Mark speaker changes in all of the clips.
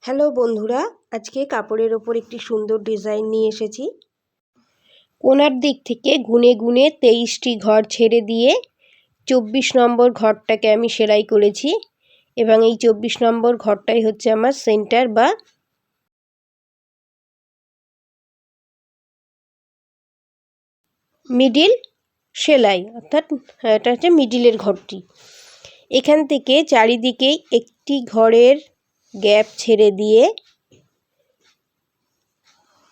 Speaker 1: Hello বন্ধুরা, আজকে কাপড়ের ওপর একটি সুন্দর ডিজাইন নিয়ে এসেছি। কোণার দিক থেকে গুনে গুনে 23টি ঘর ছেড়ে দিয়ে 24 নম্বর ঘরটাকে আমি সেলাই করেছি এবং এই 24 নম্বর ঘরটাই হচ্ছে আমার সেন্টার বা মিডিল সেলাই, অর্থাৎ এটা হচ্ছে মিডিলের ঘরটি। এখান থেকে চারিদিকেই একটি ঘরের গ্যাপ ছেড়ে দিয়ে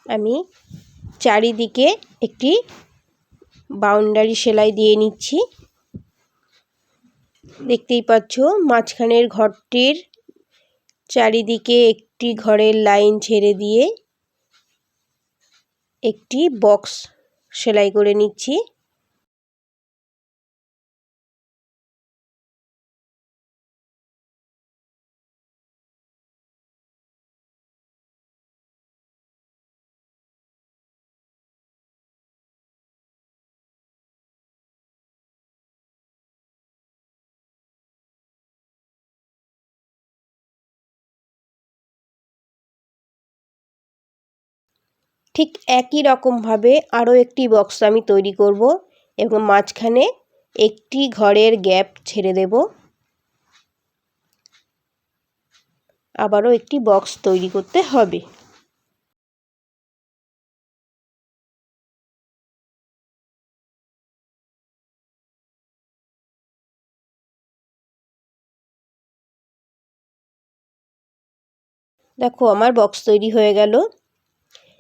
Speaker 1: আমি চারিদিকে একটি বাউন্ডারি সেলাই দিয়ে নিচ্ছি। দেখতেই পাচ্ছ মাঝখানের ঘরটির চারিদিকে একটি ঘরের লাইন ছেড়ে দিয়ে একটি বক্স সেলাই করে নিচ্ছি। ঠিক একই রকমভাবে আরও একটি বক্স আমি তৈরি করব এবং মাঝখানে একটি ঘরের গ্যাপ ছেড়ে দেব। আবারও একটি বক্স তৈরি করতে হবে। দেখো আমার বক্স তৈরি হয়ে গেল।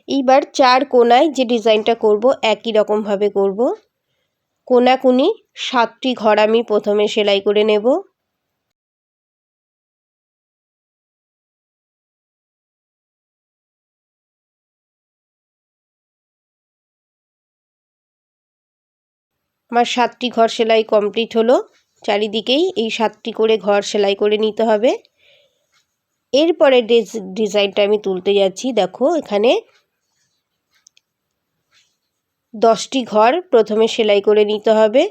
Speaker 1: এইবার 4 কোণায় যে ডিজাইনটা করব একই রকমভাবে করব। কোণাকুনি 7টি ঘর আমি প্রথমে সেলাই করে নেব। আমার 7টি ঘর সেলাই কমপ্লিট হলো। চারিদিকেই এই 7টি করে ঘর সেলাই করে নিতে হবে। এরপরে ডিজাইনটা আমি তুলতে যাচ্ছি। দেখো এখানে 10টি ঘর প্রথমে সেলাই করে নিতে হবে।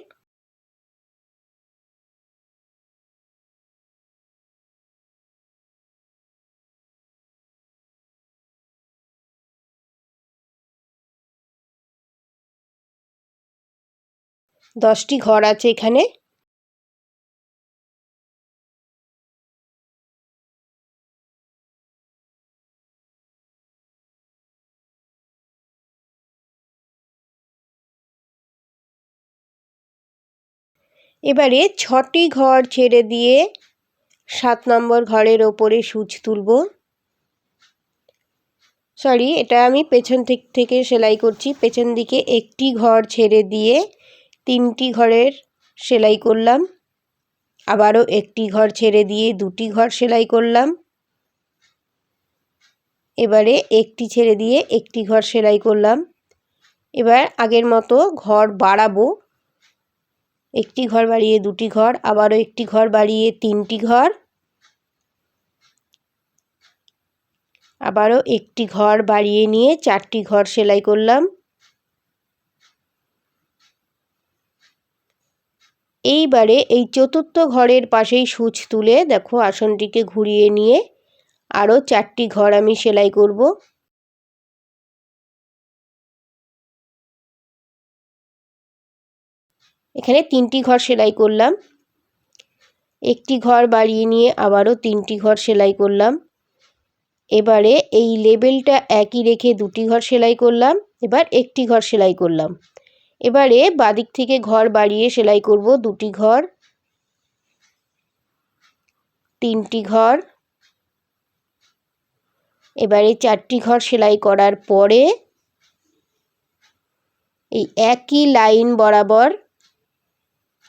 Speaker 1: দশটি ঘর আছে এখানে। এবারে 6টি ঘর ছেড়ে দিয়ে 7 নম্বর ঘরের ওপরে সূচ তুলব। সরি, এটা আমি পেছন থেকে সেলাই করছি। পেছন দিকে একটি ঘর ছেড়ে দিয়ে 3টি ঘরের সেলাই করলাম। আবারও একটি ঘর ছেড়ে দিয়ে 2টি ঘর সেলাই করলাম। এবারে একটি ছেড়ে দিয়ে একটি ঘর সেলাই করলাম। এবার আগের মতো ঘর বাড়াবো। একটি ঘর বাড়িয়ে 2টি ঘর, আবারও একটি ঘর বাড়িয়ে 3টি ঘর, আবারও একটি ঘর বাড়িয়ে নিয়ে 4টি ঘর সেলাই করলাম। এইবারে এই চতুর্থ ঘরের পাশেই সূচ তুলে দেখো আসনটিকে ঘুরিয়ে নিয়ে আরও 4টি ঘর আমি সেলাই করব। এখানে 3টি ঘর সেলাই করলাম। একটি ঘর বাড়িয়ে নিয়ে আবারও 3টি ঘর সেলাই করলাম। এবারে এই লেবেলটা একই রেখে 2টি ঘর সেলাই করলাম। এবার একটি ঘর সেলাই করলাম। এবারে বাদিক থেকে ঘর বাড়িয়ে সেলাই করব 2টি ঘর, 3টি ঘর। এবারে 4টি ঘর সেলাই করার পরে এই একই লাইন বরাবর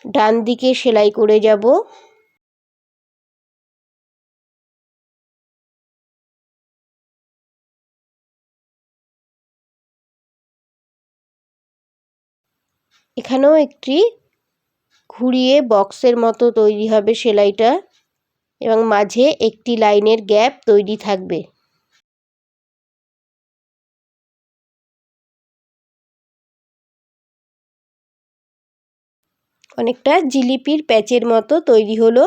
Speaker 1: ডান দিকে সেলাই করে যাব। এখানেও একটি ঘুরিয়ে বক্সের মতো তৈরি হবে সেলাইটা এবং মাঝে একটি লাইনের গ্যাপ তৈরি থাকবে। অনেকটা জিলিপির প্যাচের মতো তৈরি হলো।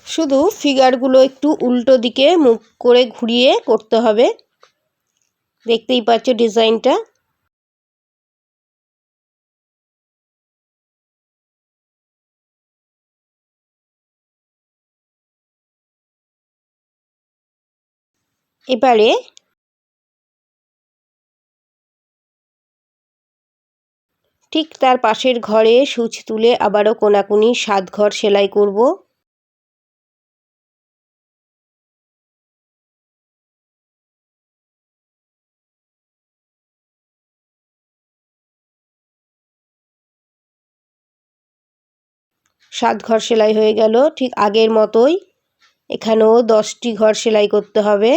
Speaker 1: শুধু ফিগারগুলো একটু উল্টো দিকে মুখ করে ঘুরিয়ে করতে হবে। দেখতেই পাচ্ছ ডিজাইনটা। এবারে ঠিক তার পাশের ঘরে সূচ তুলে আবারও কোনাকুনি 7 ঘর সেলাই করব। সাত ঘর সেলাই হয়ে গেল। ঠিক আগের মতোই এখানেও 10টি ঘর সেলাই করতে হবে।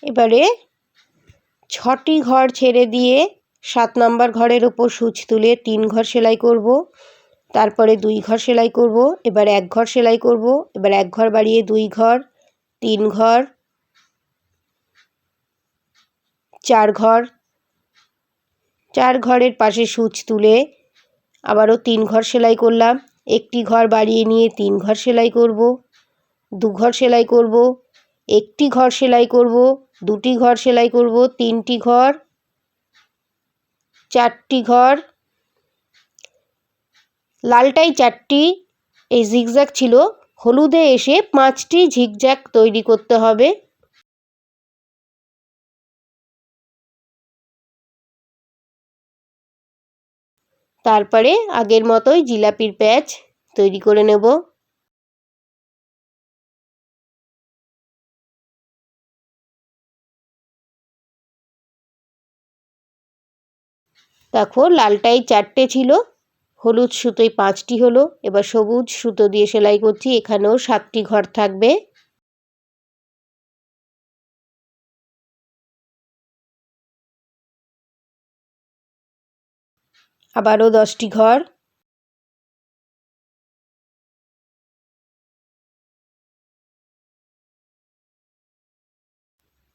Speaker 1: এবারে 6টি ঘর ছেড়ে দিয়ে 7 নম্বর ঘরের ওপর সূচ তুলে 3 ঘর সেলাই করব। তারপরে 2 ঘর সেলাই করব। এবার 1 ঘর সেলাই করব। এবার 1 ঘর বাড়িয়ে 2 ঘর, 3 ঘর, 4 ঘর, 4 ঘরের পাশে সূচ তুলে আবারও 3 ঘর সেলাই করলাম। একটি ঘর বাড়িয়ে নিয়ে 3 ঘর সেলাই করব। 2 ঘর সেলাই করব। একটি ঘর সেলাই করব, 2টি ঘর সেলাই করব, 3টি ঘর, 4টি ঘর, লালটাই 4টি এই জিগজ্যাগ ছিল, হলুদে এসে 5টি ঝিগজ্যাগ তৈরি করতে হবে। তারপরে আগের মতোই জিলাপির প্যাচ তৈরি করে নেব। দেখো লালটাই 4টে ছিল, হলুদ সুতোয় 5টি হলো। এবার সবুজ সুতো দিয়ে সেলাই করছি, এখানেও 7টি ঘর থাকবে। আবারও 10টি ঘর।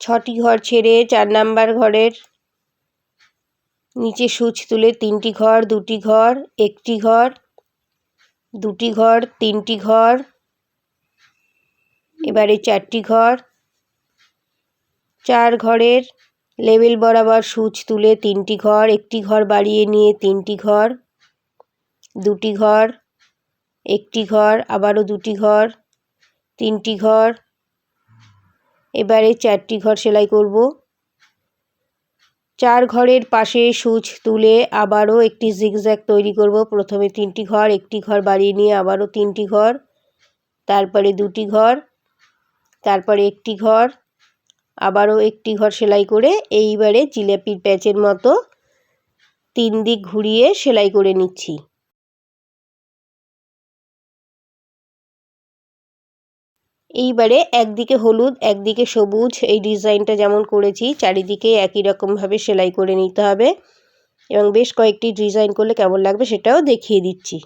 Speaker 1: ছটি ঘর ছেড়ে 4 নাম্বার ঘরের নিচে সূচ তুলে 3টি ঘর, 2টি ঘর, 1টি ঘর, 2টি ঘর, 3টি ঘর, এবারে 4টি ঘর। 4 ঘরের লেবেল বরাবর সূচ তুলে 3টি ঘর, একটি ঘর বাড়িয়ে নিয়ে 3টি ঘর, 2টি ঘর, একটি ঘর, আবারও 2টি ঘর, 3টি ঘর, এবারে 4টি ঘর সেলাই করব। 4 ঘরের পাশে সূচ তুলে আবারও একটি জিগজ্যাগ তৈরি করব। প্রথমে 3টি ঘর, একটি ঘর বাড়িয়ে নিয়ে আবারও 3টি ঘর, তারপরে 2টি ঘর, তারপরে একটি ঘর, আবারও একটি ঘর সেলাই করে এইবারে জিলাপির প্যাচের মতো 3 দিক ঘুরিয়ে সেলাই করে নিচ্ছি। এইবারে একদিকে হলুদ একদিকে সবুজ এই ডিজাইনটা যেমন করেছি চারিদিকে একই রকমভাবে সেলাই করে নিতে হবে এবং বেশ কয়েকটি ডিজাইন করলে কেমন লাগবে সেটাও দেখিয়ে দিচ্ছি।